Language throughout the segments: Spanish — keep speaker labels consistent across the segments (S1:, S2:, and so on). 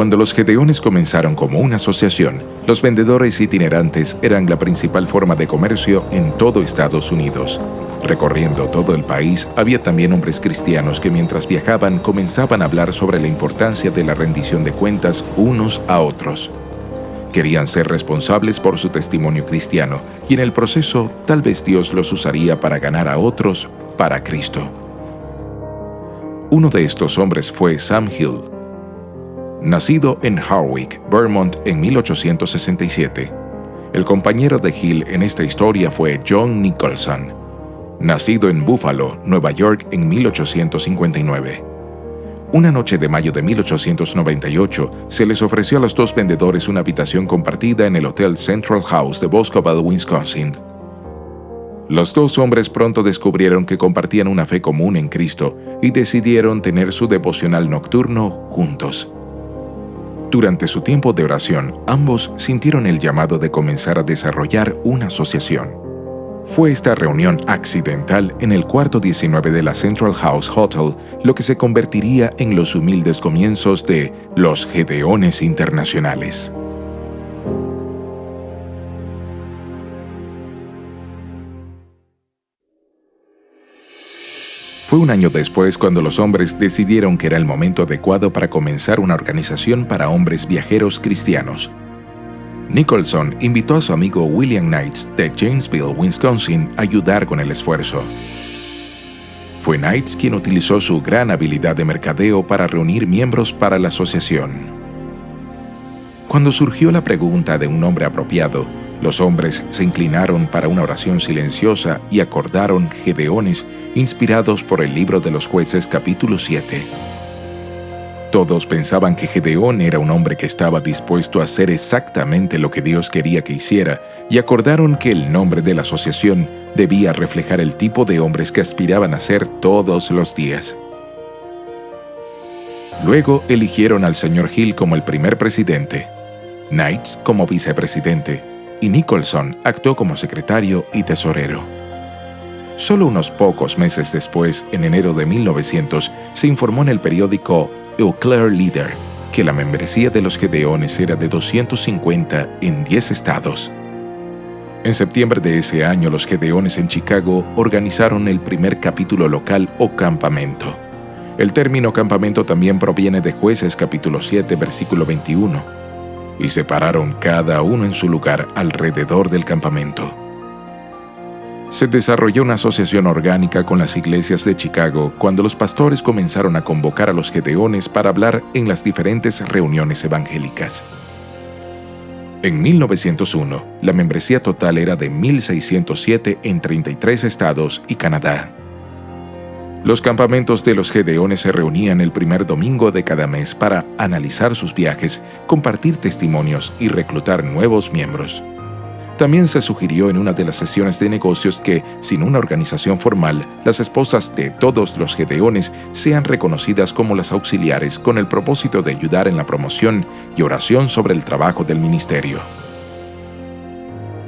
S1: Cuando los Gedeones comenzaron como una asociación, los vendedores itinerantes eran la principal forma de comercio en todo Estados Unidos. Recorriendo todo el país, había también hombres cristianos que mientras viajaban comenzaban a hablar sobre la importancia de la rendición de cuentas unos a otros. Querían ser responsables por su testimonio cristiano y en el proceso tal vez Dios los usaría para ganar a otros para Cristo. Uno de estos hombres fue Sam Hill. Nacido en Harwich, Vermont en 1867. El compañero de Hill en esta historia fue John Nicholson, nacido en Buffalo, Nueva York en 1859. Una noche de mayo de 1898 se les ofreció a los dos vendedores una habitación compartida en el Hotel Central House de Boscoville, Wisconsin. Los dos hombres pronto descubrieron que compartían una fe común en Cristo y decidieron tener su devocional nocturno juntos. Durante su tiempo de oración, ambos sintieron el llamado de comenzar a desarrollar una asociación. Fue esta reunión accidental en el cuarto 19 de la Central House Hotel lo que se convertiría en los humildes comienzos de los Gedeones Internacionales. Fue un año después cuando los hombres decidieron que era el momento adecuado para comenzar una organización para hombres viajeros cristianos. Nicholson invitó a su amigo William Knights de Janesville, Wisconsin, a ayudar con el esfuerzo. Fue Knights quien utilizó su gran habilidad de mercadeo para reunir miembros para la asociación. Cuando surgió la pregunta de un nombre apropiado, los hombres se inclinaron para una oración silenciosa y acordaron Gedeones, inspirados por el libro de los Jueces capítulo 7. Todos pensaban que Gedeón era un hombre que estaba dispuesto a hacer exactamente lo que Dios quería que hiciera y acordaron que el nombre de la asociación debía reflejar el tipo de hombres que aspiraban a ser todos los días. Luego eligieron al señor Hill como el primer presidente, Knights como vicepresidente y Nicholson actuó como secretario y tesorero. Solo unos pocos meses después, en enero de 1900, se informó en el periódico Eau Claire Leader que la membresía de los Gedeones era de 250 en 10 estados. En septiembre de ese año, los Gedeones en Chicago organizaron el primer capítulo local o campamento. El término campamento también proviene de Jueces capítulo 7, versículo 21. Y se pararon cada uno en su lugar alrededor del campamento. Se desarrolló una asociación orgánica con las iglesias de Chicago cuando los pastores comenzaron a convocar a los Gedeones para hablar en las diferentes reuniones evangélicas. En 1901, la membresía total era de 1,607 en 33 estados y Canadá. Los campamentos de los Gedeones se reunían el primer domingo de cada mes para analizar sus viajes, compartir testimonios y reclutar nuevos miembros. También se sugirió en una de las sesiones de negocios que, sin una organización formal, las esposas de todos los Gedeones sean reconocidas como las auxiliares con el propósito de ayudar en la promoción y oración sobre el trabajo del ministerio.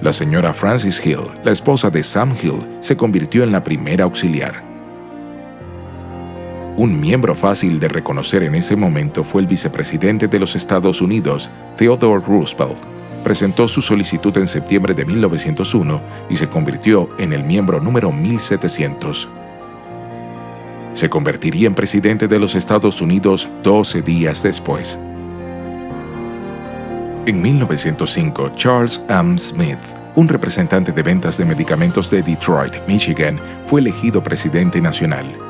S1: La señora Frances Hill, la esposa de Sam Hill, se convirtió en la primera auxiliar. Un miembro fácil de reconocer en ese momento fue el vicepresidente de los Estados Unidos, Theodore Roosevelt. Presentó su solicitud en septiembre de 1901 y se convirtió en el miembro número 1700. Se convertiría en presidente de los Estados Unidos 12 días después. En 1905, Charles M. Smith, un representante de ventas de medicamentos de Detroit, Michigan, fue elegido presidente nacional.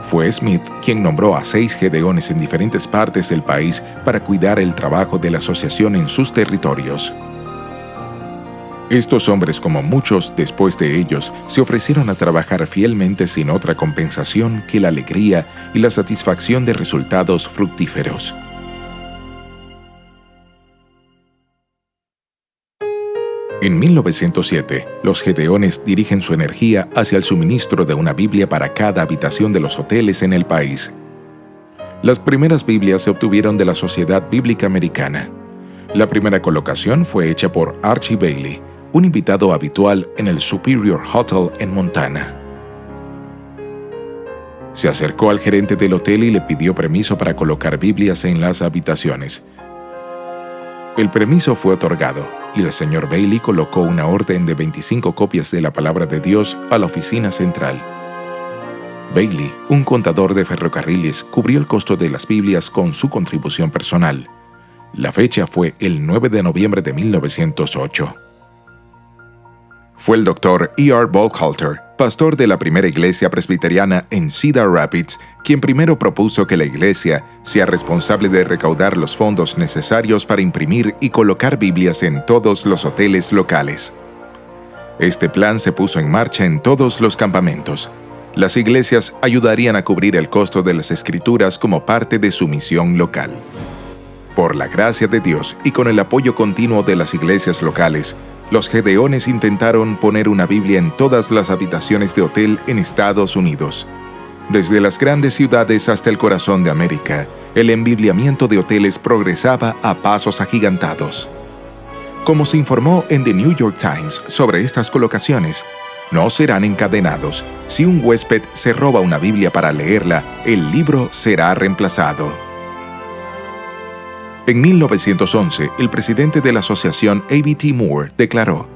S1: Fue Smith quien nombró a 6 Gedeones en diferentes partes del país para cuidar el trabajo de la asociación en sus territorios. Estos hombres, como muchos después de ellos, se ofrecieron a trabajar fielmente sin otra compensación que la alegría y la satisfacción de resultados fructíferos. En 1907, los Gedeones dirigen su energía hacia el suministro de una Biblia para cada habitación de los hoteles en el país. Las primeras Biblias se obtuvieron de la Sociedad Bíblica Americana. La primera colocación fue hecha por Archie Bailey, un invitado habitual en el Superior Hotel en Montana. Se acercó al gerente del hotel y le pidió permiso para colocar Biblias en las habitaciones. El permiso fue otorgado y el señor Bailey colocó una orden de 25 copias de la palabra de Dios a la oficina central. Bailey, un contador de ferrocarriles, cubrió el costo de las Biblias con su contribución personal. La fecha fue el 9 de noviembre de 1908. Fue el Dr. E.R. Buckhalter, pastor de la primera iglesia presbiteriana en Cedar Rapids, quien primero propuso que la iglesia sea responsable de recaudar los fondos necesarios para imprimir y colocar Biblias en todos los hoteles locales. Este plan se puso en marcha en todos los campamentos. Las iglesias ayudarían a cubrir el costo de las escrituras como parte de su misión local. Por la gracia de Dios y con el apoyo continuo de las iglesias locales, los gedeones intentaron poner una Biblia en todas las habitaciones de hotel en Estados Unidos. Desde las grandes ciudades hasta el corazón de América, el embibliamiento de hoteles progresaba a pasos agigantados. Como se informó en The New York Times sobre estas colocaciones, no serán encadenados. Si un huésped se roba una Biblia para leerla, el libro será reemplazado. En 1911, el presidente de la asociación A.B.T. Moore declaró: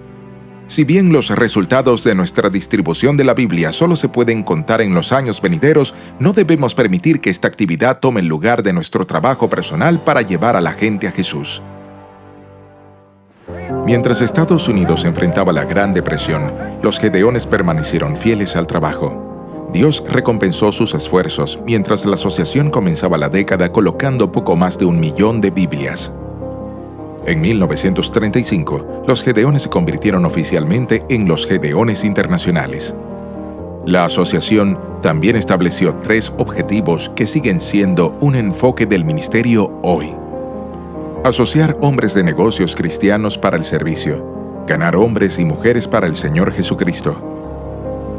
S1: "Si bien los resultados de nuestra distribución de la Biblia solo se pueden contar en los años venideros, no debemos permitir que esta actividad tome el lugar de nuestro trabajo personal para llevar a la gente a Jesús". Mientras Estados Unidos enfrentaba la Gran Depresión, los gedeones permanecieron fieles al trabajo. Dios recompensó sus esfuerzos mientras la asociación comenzaba la década colocando poco más de 1 millón de Biblias. En 1935, los gedeones se convirtieron oficialmente en los Gedeones Internacionales. La asociación también estableció 3 objetivos que siguen siendo un enfoque del ministerio hoy: asociar hombres de negocios cristianos para el servicio, ganar hombres y mujeres para el Señor Jesucristo,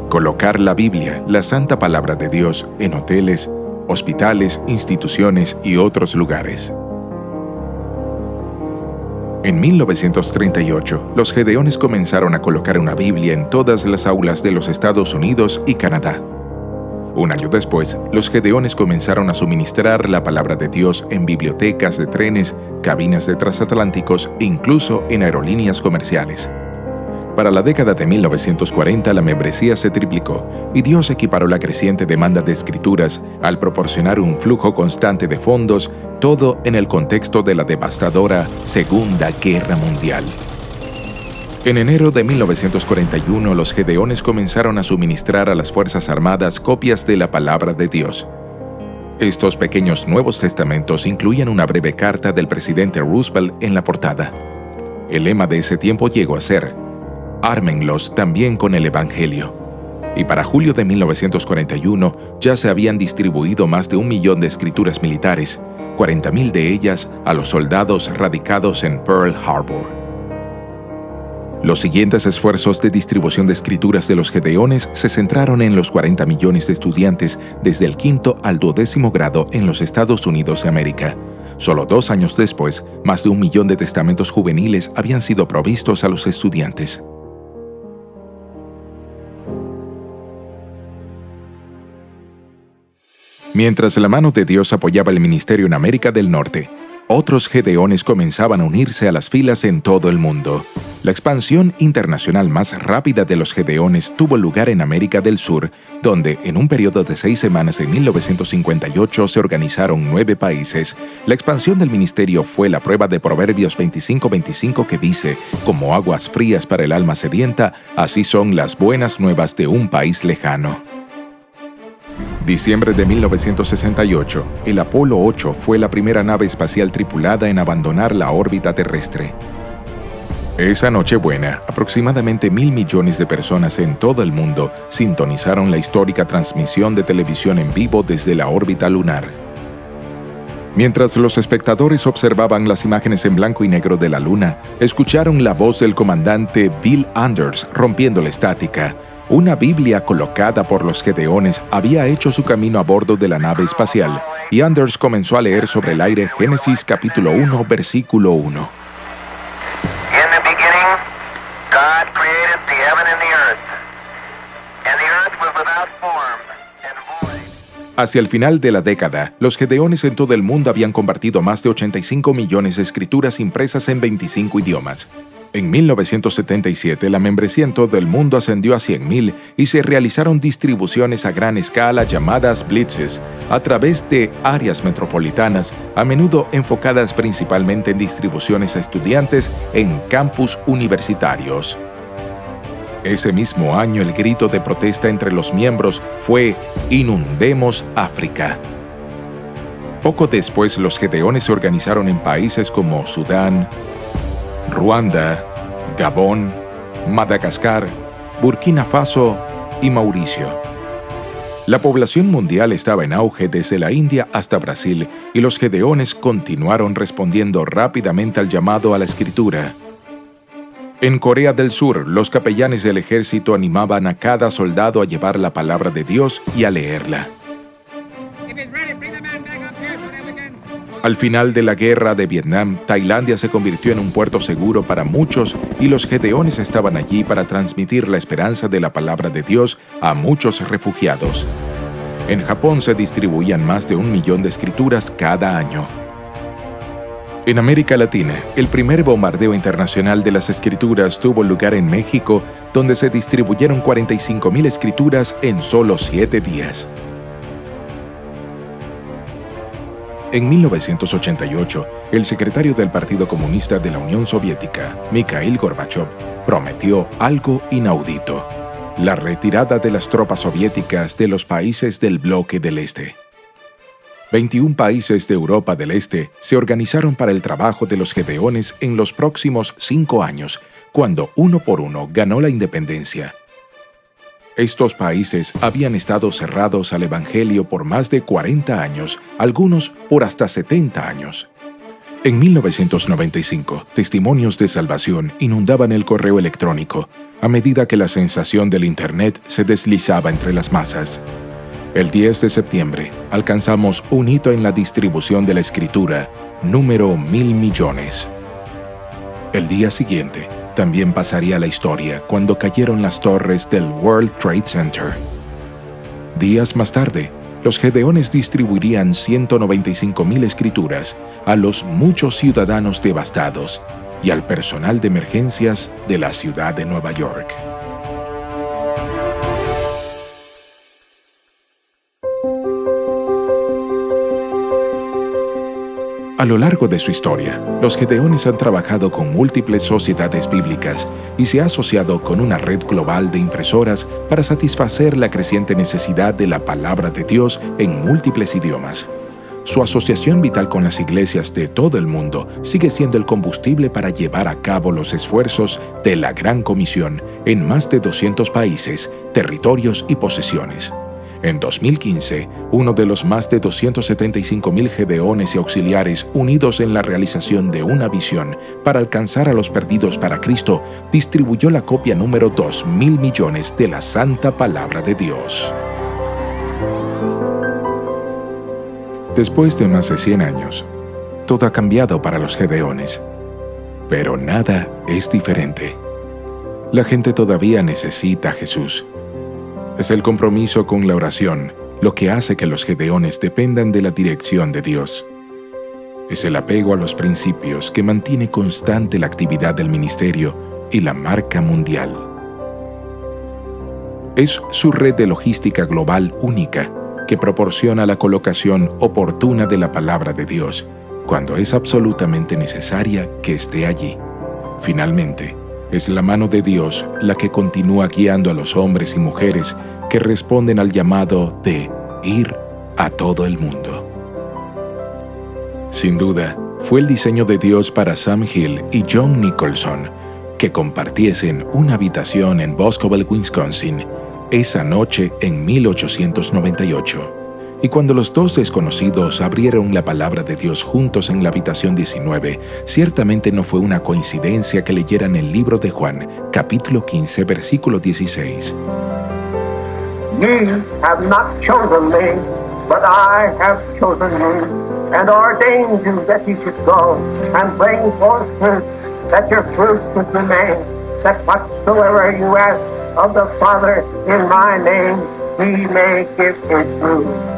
S1: colocar la Biblia, la Santa Palabra de Dios, en hoteles, hospitales, instituciones y otros lugares. En 1938, los gedeones comenzaron a colocar una Biblia en todas las aulas de los Estados Unidos y Canadá. Un año después, los gedeones comenzaron a suministrar la Palabra de Dios en bibliotecas de trenes, cabinas de transatlánticos e incluso en aerolíneas comerciales. Para la década de 1940, la membresía se triplicó y Dios equiparó la creciente demanda de escrituras al proporcionar un flujo constante de fondos, todo en el contexto de la devastadora Segunda Guerra Mundial. En enero de 1941, los gedeones comenzaron a suministrar a las Fuerzas Armadas copias de la Palabra de Dios. Estos pequeños Nuevos Testamentos incluían una breve carta del presidente Roosevelt en la portada. El lema de ese tiempo llegó a ser: "Ármenlos también con el Evangelio". Y para julio de 1941 ya se habían distribuido más de 1 millón de escrituras militares, 40,000 de ellas a los soldados radicados en Pearl Harbor. Los siguientes esfuerzos de distribución de escrituras de los gedeones se centraron en los 40 millones de estudiantes desde el 5º al 12º grado en los Estados Unidos de América. Solo 2 años después, más de 1 millón de testamentos juveniles habían sido provistos a los estudiantes. Mientras la mano de Dios apoyaba el ministerio en América del Norte, otros gedeones comenzaban a unirse a las filas en todo el mundo. La expansión internacional más rápida de los gedeones tuvo lugar en América del Sur, donde en un periodo de 6 semanas en 1958 se organizaron 9 países. La expansión del ministerio fue la prueba de Proverbios 25:25 que dice: "Como aguas frías para el alma sedienta, así son las buenas nuevas de un país lejano". Diciembre de 1968, el Apolo 8 fue la primera nave espacial tripulada en abandonar la órbita terrestre. Esa Nochebuena, aproximadamente 1,000 millones de personas en todo el mundo sintonizaron la histórica transmisión de televisión en vivo desde la órbita lunar. Mientras los espectadores observaban las imágenes en blanco y negro de la Luna, escucharon la voz del comandante Bill Anders rompiendo la estática. Una Biblia colocada por los gedeones había hecho su camino a bordo de la nave espacial, y Anders comenzó a leer sobre el aire Génesis capítulo 1, versículo 1. Hacia el final de la década, los gedeones en todo el mundo habían compartido más de 85 millones de escrituras impresas en 25 idiomas. En 1977, la membresía en todo el mundo ascendió a 100,000 y se realizaron distribuciones a gran escala llamadas blitzes a través de áreas metropolitanas, a menudo enfocadas principalmente en distribuciones a estudiantes en campus universitarios. Ese mismo año, el grito de protesta entre los miembros fue «Inundemos África». Poco después, los gedeones se organizaron en países como Sudán, Ruanda, Gabón, Madagascar, Burkina Faso y Mauricio. La población mundial estaba en auge desde la India hasta Brasil y los gedeones continuaron respondiendo rápidamente al llamado a la escritura. En Corea del Sur, los capellanes del ejército animaban a cada soldado a llevar la palabra de Dios y a leerla. Al final de la guerra de Vietnam, Tailandia se convirtió en un puerto seguro para muchos y los gedeones estaban allí para transmitir la esperanza de la palabra de Dios a muchos refugiados. En Japón se distribuían más de 1 millón de escrituras cada año. En América Latina, el primer bombardeo internacional de las escrituras tuvo lugar en México, donde se distribuyeron 45,000 escrituras en solo 7 días. En 1988, el secretario del Partido Comunista de la Unión Soviética, Mikhail Gorbachev, prometió algo inaudito: la retirada de las tropas soviéticas de los países del bloque del Este. 21 países de Europa del Este se organizaron para el trabajo de los gedeones en los próximos 5 años, cuando uno por uno ganó la independencia. Estos países habían estado cerrados al Evangelio por más de 40 años, algunos por hasta 70 años. En 1995, testimonios de salvación inundaban el correo electrónico, a medida que la sensación del Internet se deslizaba entre las masas. El 10 de septiembre, alcanzamos un hito en la distribución de la Escritura, número 1,000 millones. El día siguiente, también pasaría a la historia cuando cayeron las torres del World Trade Center. Días más tarde, los gedeones distribuirían 195,000 escrituras a los muchos ciudadanos devastados y al personal de emergencias de la ciudad de Nueva York. A lo largo de su historia, los gedeones han trabajado con múltiples sociedades bíblicas y se ha asociado con una red global de impresoras para satisfacer la creciente necesidad de la palabra de Dios en múltiples idiomas. Su asociación vital con las iglesias de todo el mundo sigue siendo el combustible para llevar a cabo los esfuerzos de la Gran Comisión en más de 200 países, territorios y posesiones. En 2015, uno de los más de 275,000 gedeones y auxiliares unidos en la realización de una visión para alcanzar a los perdidos para Cristo, distribuyó la copia número 2,000 millones de la Santa Palabra de Dios. Después de más de 100 años, todo ha cambiado para los gedeones. Pero nada es diferente. La gente todavía necesita a Jesús. Es el compromiso con la oración lo que hace que los gedeones dependan de la dirección de Dios. Es el apego a los principios que mantiene constante la actividad del ministerio y la marca mundial. Es su red de logística global única que proporciona la colocación oportuna de la palabra de Dios cuando es absolutamente necesaria que esté allí. Finalmente, es la mano de Dios la que continúa guiando a los hombres y mujeres que responden al llamado de ir a todo el mundo. Sin duda, fue el diseño de Dios para Sam Hill y John Nicholson que compartiesen una habitación en Boscobel, Wisconsin, esa noche en 1898. Y cuando los dos desconocidos abrieron la palabra de Dios juntos en la habitación 19, ciertamente no fue una coincidencia que leyeran el libro de Juan, capítulo 15, versículo 16.
S2: Ye have not chosen me, but I have chosen you, and ordained you that you should go and bring forth fruit, that your fruit should remain, that whatsoever you ask of the Father in my name, he may give it you.